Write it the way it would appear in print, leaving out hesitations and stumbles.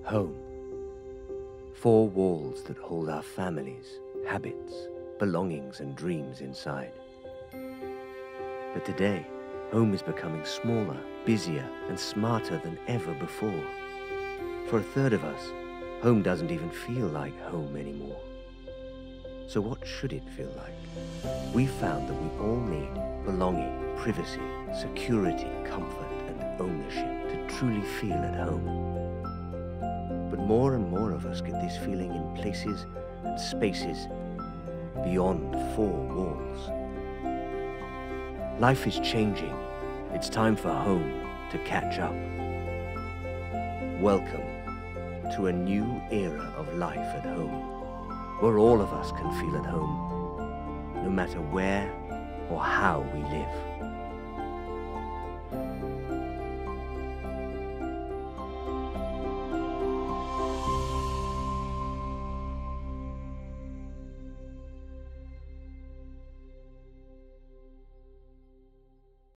Home. Four walls that hold our families, habits, belongings and dreams inside. But today, home is becoming smaller, busier and smarter than ever before. For a third of us, home doesn't even feel like home anymore. So what should it feel like? We found that we all need belonging, privacy, security, comfort and ownership to truly feel at home. But more and more of us get this feeling in places and spaces beyond four walls. Life is changing. It's time for home to catch up. Welcome to a new era of life at home, where all of us can feel at home, no matter where or how we live.